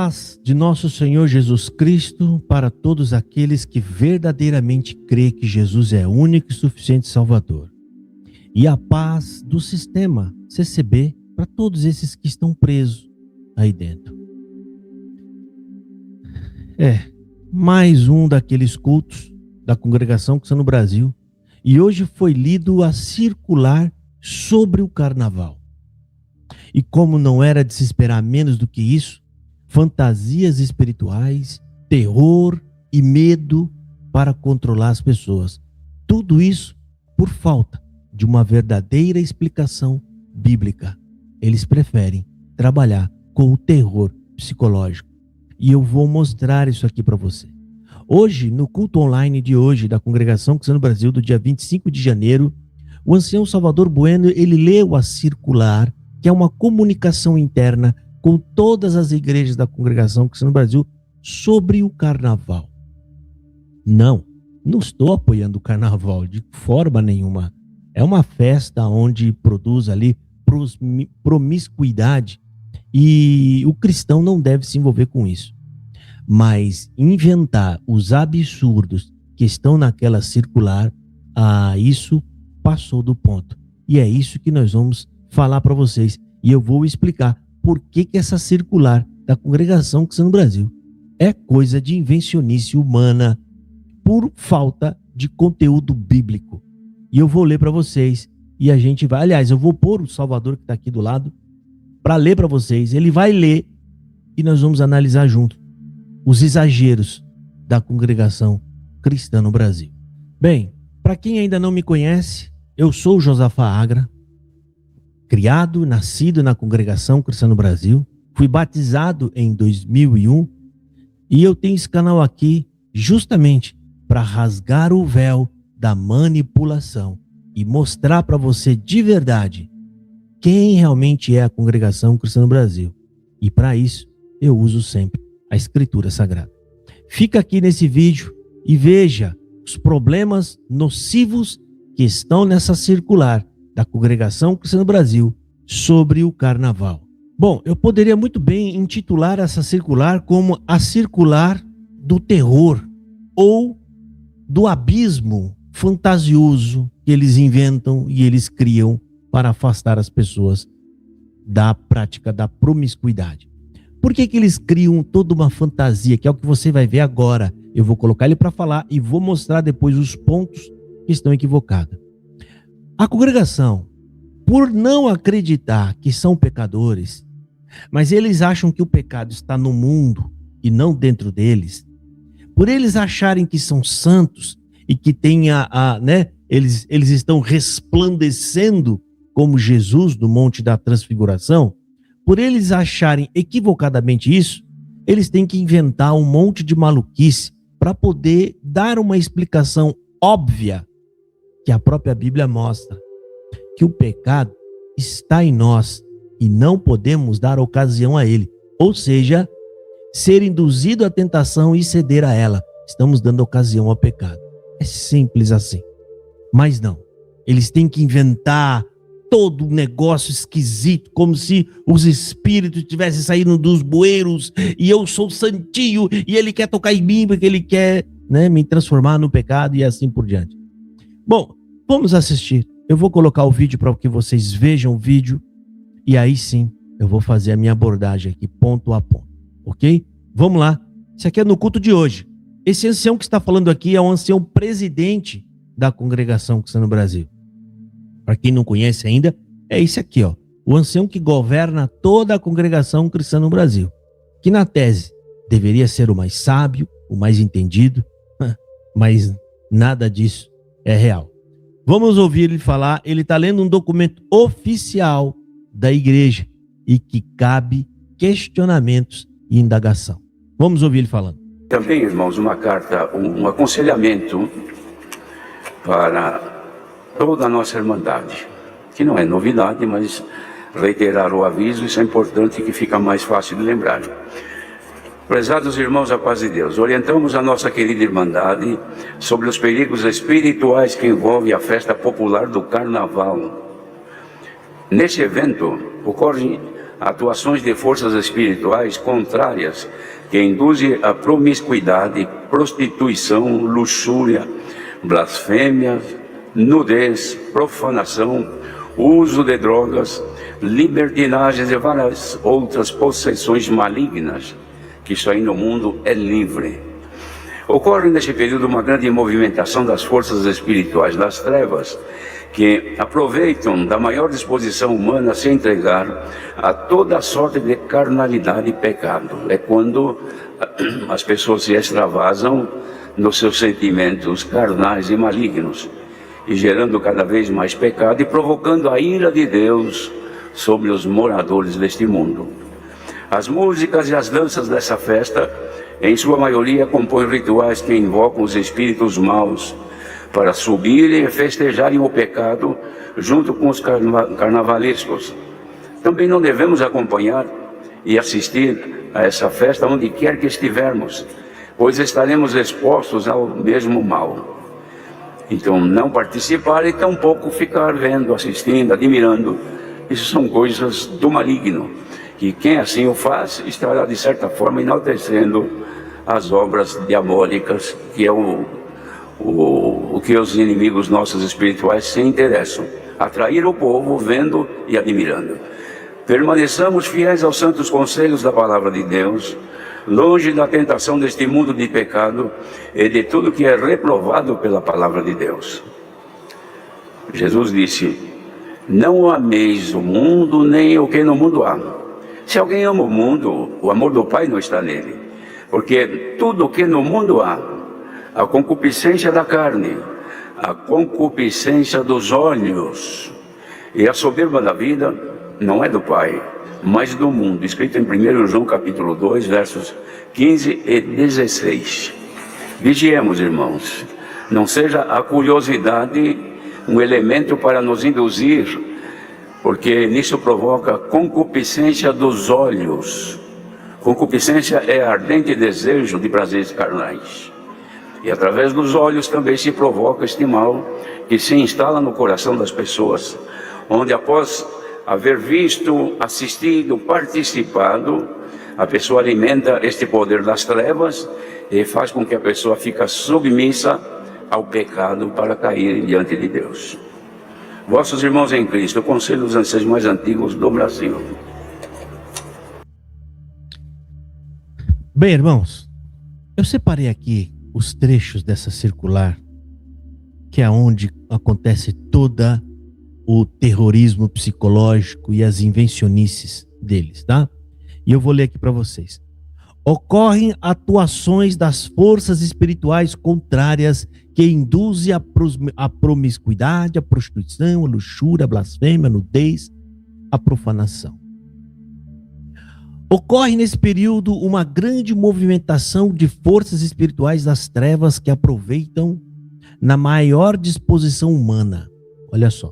paz de nosso Senhor Jesus Cristo para todos aqueles que verdadeiramente crê que Jesus é único e suficiente Salvador. E a paz do sistema CCB para todos esses que estão presos aí dentro. Mais um daqueles cultos da Congregação Cristã no Brasil. E hoje foi lido a circular sobre o carnaval. E como não era de se esperar menos do que isso, fantasias espirituais, terror e medo para controlar as pessoas. Tudo isso por falta de uma verdadeira explicação bíblica. Eles preferem trabalhar com o terror psicológico. E eu vou mostrar isso aqui para você. Hoje, no culto online de hoje da Congregação Cristã no Brasil, do dia 25 de janeiro, o ancião Salvador Bueno, ele leu a circular, que é uma comunicação interna com todas as igrejas da Congregação Cristã no Brasil sobre o carnaval. Não estou apoiando o carnaval de forma nenhuma. É uma festa onde produz ali promiscuidade e o cristão não deve se envolver com isso. Mas inventar os absurdos que estão naquela circular, isso passou do ponto. E é isso que nós vamos falar para vocês. E eu vou explicar por que essa circular da Congregação Cristã no Brasil é coisa de invencionice humana por falta de conteúdo bíblico. E eu vou ler para vocês e a gente vai... Aliás, eu vou pôr o Salvador que está aqui do lado para ler para vocês. Ele vai ler e nós vamos analisar junto os exageros da Congregação Cristã no Brasil. Bem, para quem ainda não me conhece, eu sou o Josafá Agra, criado, nascido na Congregação Cristã no Brasil, fui batizado em 2001 e eu tenho esse canal aqui justamente para rasgar o véu da manipulação e mostrar para você de verdade quem realmente é a Congregação Cristã no Brasil. E para isso eu uso sempre a Escritura Sagrada. Fica aqui nesse vídeo e veja os problemas nocivos que estão nessa circular da Congregação Cristã no Brasil sobre o carnaval. Bom, eu poderia muito bem intitular essa circular como a circular do terror ou do abismo fantasioso que eles inventam e eles criam para afastar as pessoas da prática da promiscuidade. Por que eles criam toda uma fantasia, que é o que você vai ver agora? Eu vou colocar ele para falar e vou mostrar depois os pontos que estão equivocados. A congregação, por não acreditar que são pecadores, mas eles acham que o pecado está no mundo e não dentro deles, por eles acharem que são santos e que tem eles estão resplandecendo como Jesus no Monte da Transfiguração, por eles acharem equivocadamente isso, eles têm que inventar um monte de maluquice para poder dar uma explicação óbvia que a própria Bíblia mostra, que o pecado está em nós e não podemos dar ocasião a ele. Ou seja, ser induzido à tentação e ceder a ela. Estamos dando ocasião ao pecado. É simples assim. Mas não. Eles têm que inventar todo um negócio esquisito, como se os espíritos tivessem saído dos bueiros e eu sou santinho e ele quer tocar em mim porque ele quer, me transformar no pecado e assim por diante. Bom, vamos assistir. Eu vou colocar o vídeo para que vocês vejam o vídeo e aí sim eu vou fazer a minha abordagem aqui, ponto a ponto, ok? Vamos lá. Isso aqui é no culto de hoje. Esse ancião que está falando aqui é um ancião presidente da Congregação Cristã no Brasil. Para quem não conhece ainda, é esse aqui, ó. O ancião que governa toda a Congregação Cristã no Brasil. Que na tese deveria ser o mais sábio, o mais entendido, mas nada disso é real. Vamos ouvir ele falar. Ele está lendo um documento oficial da igreja e que cabe questionamentos e indagação. Vamos ouvir ele falando. Também, irmãos, uma carta, um aconselhamento para toda a nossa irmandade, que não é novidade, mas reiterar o aviso, isso é importante que fica mais fácil de lembrar. Prezados irmãos, a paz de Deus, orientamos a nossa querida irmandade sobre os perigos espirituais que envolvem a festa popular do Carnaval. Neste evento, ocorrem atuações de forças espirituais contrárias que induzem a promiscuidade, prostituição, luxúria, blasfêmia, nudez, profanação, uso de drogas, libertinagens e várias outras possessões malignas, que isso aí no mundo é livre. Ocorre neste período uma grande movimentação das forças espirituais das trevas, que aproveitam da maior disposição humana a se entregar a toda sorte de carnalidade e pecado. É quando as pessoas se extravasam nos seus sentimentos carnais e malignos, e gerando cada vez mais pecado e provocando a ira de Deus sobre os moradores deste mundo. As músicas e as danças dessa festa, em sua maioria, compõem rituais que invocam os espíritos maus para subirem e festejarem o pecado junto com os carnavalescos. Também não devemos acompanhar e assistir a essa festa onde quer que estivermos, pois estaremos expostos ao mesmo mal. Então, não participar e tampouco ficar vendo, assistindo, admirando. Isso são coisas do maligno, que quem assim o faz estará de certa forma enaltecendo as obras diabólicas, que é o que os inimigos nossos espirituais se interessam, atrair o povo vendo e admirando. Permaneçamos fiéis aos santos conselhos da palavra de Deus, longe da tentação deste mundo de pecado e de tudo que é reprovado pela palavra de Deus. Jesus disse: não ameis o mundo, nem o que no mundo há. Se alguém ama o mundo, o amor do Pai não está nele. Porque tudo o que no mundo há, a concupiscência da carne, a concupiscência dos olhos e a soberba da vida, não é do Pai, mas do mundo. Escrito em 1 João capítulo 2, versos 15 e 16. Vigiemos, irmãos. Não seja a curiosidade um elemento para nos induzir, porque nisso provoca concupiscência dos olhos. Concupiscência é ardente desejo de prazeres carnais. E através dos olhos também se provoca este mal que se instala no coração das pessoas, onde após haver visto, assistido, participado, a pessoa alimenta este poder das trevas e faz com que a pessoa fique submissa ao pecado para cair diante de Deus. Vossos irmãos em Cristo, conselho dos anciãos mais antigos do Brasil. Bem, irmãos, eu separei aqui os trechos dessa circular, que é onde acontece toda o terrorismo psicológico e as invencionices deles, tá? E eu vou ler aqui para vocês. Ocorrem atuações das forças espirituais contrárias que induzem a promiscuidade, a prostituição, a luxúria, a blasfêmia, a nudez, a profanação. Ocorre nesse período uma grande movimentação de forças espirituais das trevas que aproveitam na maior disposição humana. Olha só,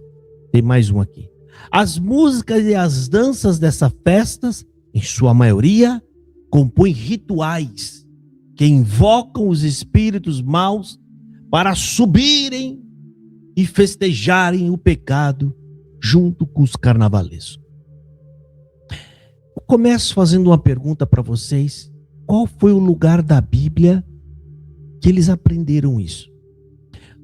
tem mais um aqui. As músicas e as danças dessas festas, em sua maioria, compõem rituais que invocam os espíritos maus para subirem e festejarem o pecado junto com os carnavalescos. Eu começo fazendo uma pergunta para vocês: qual foi o lugar da Bíblia que eles aprenderam isso?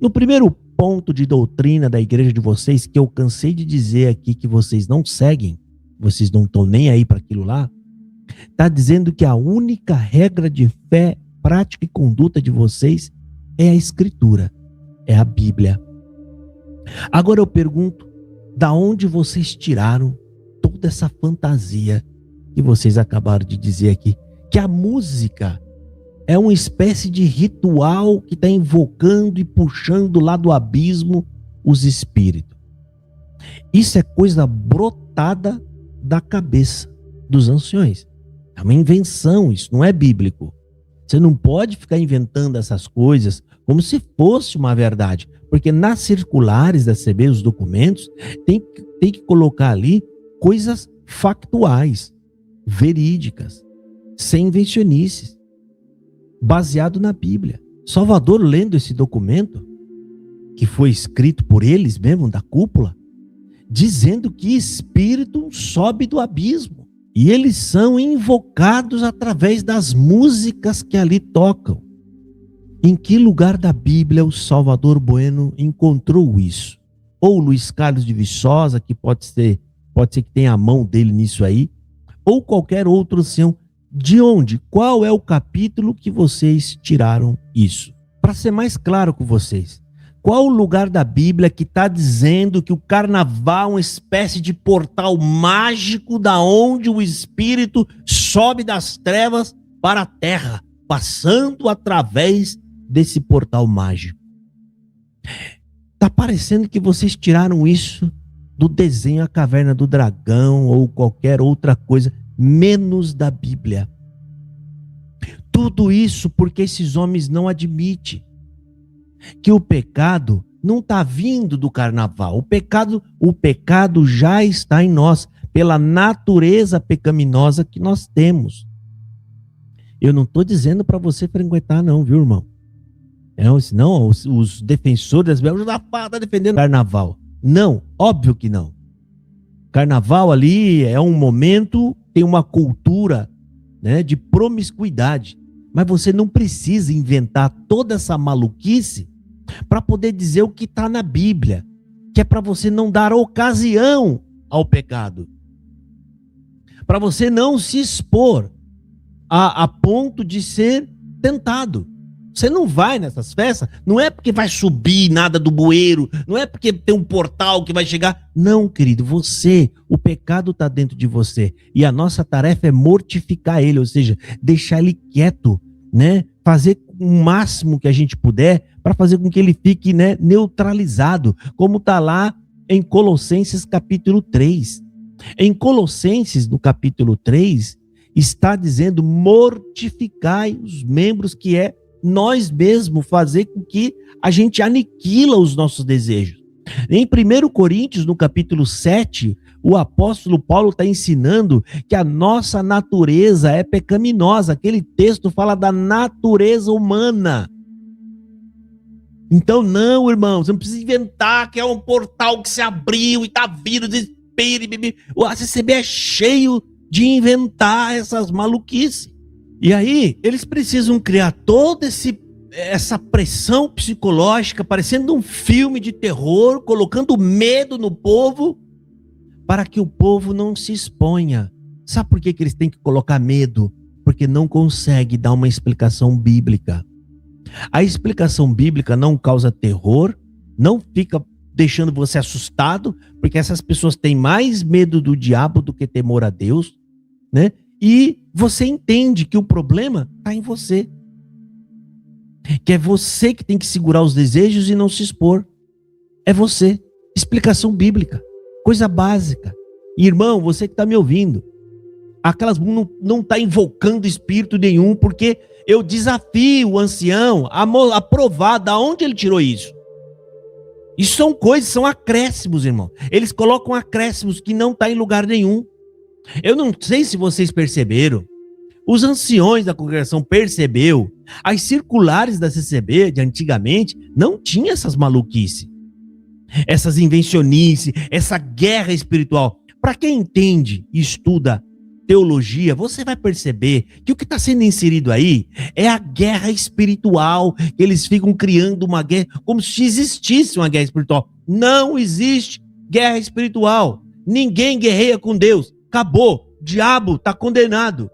No primeiro ponto de doutrina da igreja de vocês, que eu cansei de dizer aqui que vocês não seguem, vocês não estão nem aí para aquilo lá, está dizendo que a única regra de fé, prática e conduta de vocês é a Escritura, é a Bíblia. Agora eu pergunto, da onde vocês tiraram toda essa fantasia que vocês acabaram de dizer aqui? Que a música é uma espécie de ritual que está invocando e puxando lá do abismo os espíritos. Isso é coisa brotada da cabeça dos anciões. É uma invenção, isso não é bíblico. Você não pode ficar inventando essas coisas como se fosse uma verdade. Porque nas circulares da CB, os documentos, tem que colocar ali coisas factuais, verídicas, sem invencionices, baseado na Bíblia. Salvador, lendo esse documento, que foi escrito por eles mesmo, da cúpula, dizendo que espírito sobe do abismo. E eles são invocados através das músicas que ali tocam. Em que lugar da Bíblia o Salvador Bueno encontrou isso? Ou Luiz Carlos de Viçosa, que pode ser que tenha a mão dele nisso aí, ou qualquer outro ancião. De onde? Qual é o capítulo que vocês tiraram isso? Para ser mais claro com vocês, qual o lugar da Bíblia que está dizendo que o carnaval é uma espécie de portal mágico da onde o Espírito sobe das trevas para a terra, passando através desse portal mágico? Tá parecendo que vocês tiraram isso do desenho A Caverna do Dragão ou qualquer outra coisa, menos da Bíblia. Tudo isso porque esses homens não admitem que o pecado não está vindo do carnaval. O pecado já está em nós, pela natureza pecaminosa que nós temos. Eu não estou dizendo para você frequentar não, viu, irmão? Senão os defensores das Bíblias estão defendendo o carnaval. Não, óbvio que não. Carnaval ali é um momento, tem uma cultura, né, de promiscuidade. Mas você não precisa inventar toda essa maluquice para poder dizer o que está na Bíblia, que é para você não dar ocasião ao pecado, para você não se expor a ponto de ser tentado. Você não vai nessas festas, não é porque vai subir nada do bueiro, não é porque tem um portal que vai chegar. Não, querido, o pecado está dentro de você. E a nossa tarefa é mortificar ele, ou seja, deixar ele quieto, né? Fazer o máximo que a gente puder para fazer com que ele fique, né, neutralizado, como está lá em Colossenses capítulo 3. Em Colossenses, no capítulo 3, está dizendo: mortificai os membros, que é nós mesmos fazer com que a gente aniquila os nossos desejos. Em 1 Coríntios, no capítulo 7, o apóstolo Paulo está ensinando que a nossa natureza é pecaminosa. Aquele texto fala da natureza humana. Então não, irmão, você não precisa inventar que é um portal que se abriu e está vindo desespero. O ACCB é cheio de inventar essas maluquices. E aí, eles precisam criar toda essa pressão psicológica, parecendo um filme de terror, colocando medo no povo, para que o povo não se exponha. Sabe por que eles têm que colocar medo? Porque não consegue dar uma explicação bíblica. A explicação bíblica não causa terror, não fica deixando você assustado, porque essas pessoas têm mais medo do diabo do que temor a Deus, né? E você entende que o problema está em você. Que é você que tem que segurar os desejos e não se expor. É você. Explicação bíblica. Coisa básica. E, irmão, você que está me ouvindo, aquelas não está invocando espírito nenhum, porque eu desafio o ancião a provar de onde ele tirou isso. Isso são coisas, são acréscimos, irmão. Eles colocam acréscimos que não está em lugar nenhum. Eu não sei se vocês perceberam, os anciões da congregação percebeu, as circulares da CCB de antigamente não tinha essas maluquices, essas invencionices, essa guerra espiritual. Para quem entende e estuda teologia, você vai perceber que o que está sendo inserido aí é a guerra espiritual, que eles ficam criando uma guerra, como se existisse uma guerra espiritual. Não existe guerra espiritual, ninguém guerreia com Deus. Acabou, o diabo está condenado.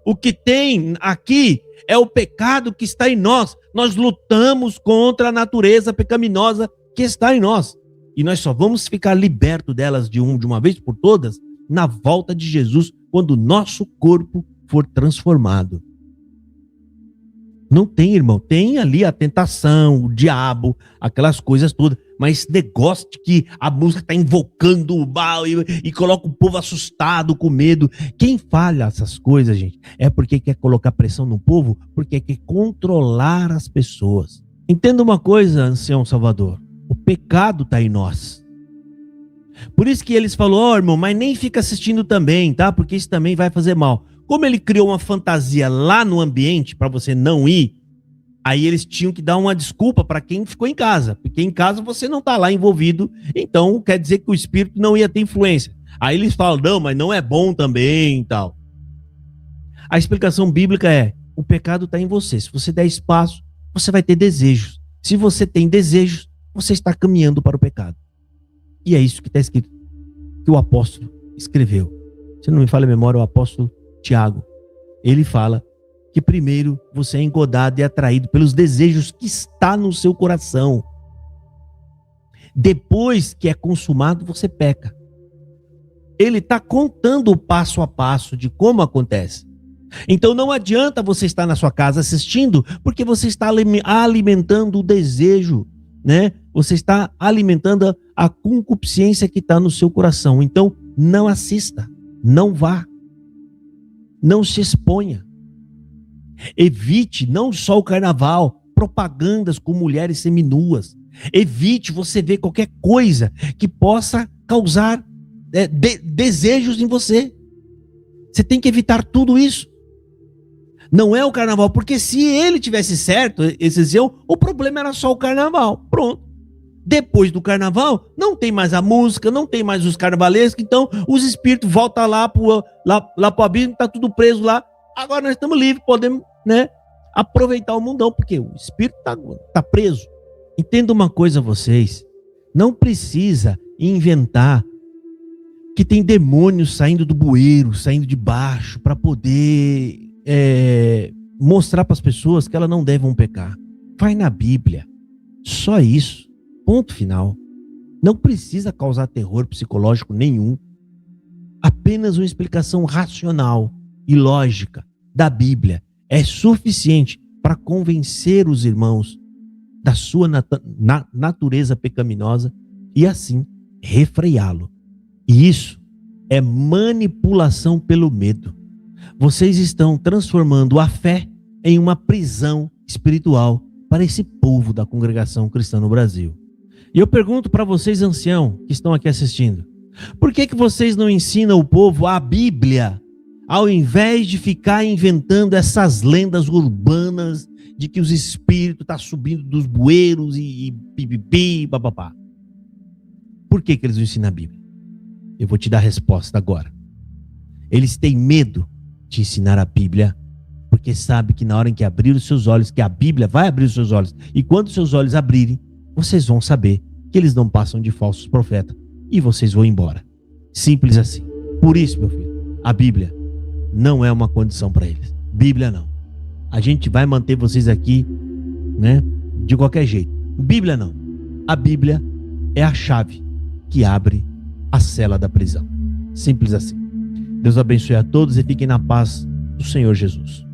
O que tem aqui é o pecado que está em nós. Nós lutamos contra a natureza pecaminosa que está em nós. E nós só vamos ficar libertos delas de uma vez por todas na volta de Jesus, quando o nosso corpo for transformado. Não tem, irmão, tem ali a tentação, o diabo, aquelas coisas todas, mas esse negócio de que a música está invocando o mal e coloca o povo assustado, com medo. Quem fala essas coisas, gente, é porque quer colocar pressão no povo, porque quer controlar as pessoas. Entenda uma coisa, ancião Salvador, o pecado está em nós. Por isso que eles falaram: irmão, mas nem fica assistindo também, tá? Porque isso também vai fazer mal. Como ele criou uma fantasia lá no ambiente para você não ir, aí eles tinham que dar uma desculpa para quem ficou em casa, porque em casa você não está lá envolvido, então quer dizer que o espírito não ia ter influência. Aí eles falam, não, mas não é bom também e tal. A explicação bíblica é, o pecado está em você. Se você der espaço, você vai ter desejos. Se você tem desejos, você está caminhando para o pecado. E é isso que está escrito, que o apóstolo escreveu. Se não me falha a memória, o apóstolo Tiago, ele fala que primeiro você é engodado e atraído pelos desejos que está no seu coração. Depois que é consumado, você peca. Ele está contando o passo a passo de como acontece. Então não adianta você estar na sua casa assistindo, porque você está alimentando o desejo, né? Você está alimentando a concupiscência que está no seu coração. Então não assista, não vá, não se exponha. Evite não só o carnaval, propagandas com mulheres seminuas. Evite você ver qualquer coisa que possa causar desejos em você. Você tem que evitar tudo isso. Não é o carnaval, porque se ele tivesse certo, esses o problema era só o carnaval. Pronto. Depois do carnaval, não tem mais a música, não tem mais os carnavalescos, então os espíritos voltam lá pro abismo, tá tudo preso lá. Agora nós estamos livres, podemos, né, aproveitar o mundão, porque o espírito tá preso. Entenda uma coisa, vocês, não precisa inventar que tem demônios saindo do bueiro, saindo de baixo, para poder mostrar para as pessoas que elas não devem pecar. Vai na Bíblia. Só isso. Ponto final. Não precisa causar terror psicológico nenhum. Apenas uma explicação racional e lógica da Bíblia é suficiente para convencer os irmãos da sua natureza pecaminosa e assim refreá-lo. E isso é manipulação pelo medo. Vocês estão transformando a fé em uma prisão espiritual para esse povo da congregação cristã no Brasil. E eu pergunto para vocês, anciãos, que estão aqui assistindo, por que vocês não ensinam o povo a Bíblia, ao invés de ficar inventando essas lendas urbanas de que os espíritos estão subindo dos bueiros e pipipi, bababá? Por que eles não ensinam a Bíblia? Eu vou te dar a resposta agora. Eles têm medo de ensinar a Bíblia, porque sabe que na hora em que abrir os seus olhos, que a Bíblia vai abrir os seus olhos, e quando os seus olhos abrirem, vocês vão saber que eles não passam de falsos profetas, e vocês vão embora. Simples assim. Por isso, meu filho, a Bíblia não é uma condição para eles. Bíblia não. A gente vai manter vocês aqui, né, de qualquer jeito. Bíblia não. A Bíblia é a chave que abre a cela da prisão. Simples assim. Deus abençoe a todos e fiquem na paz do Senhor Jesus.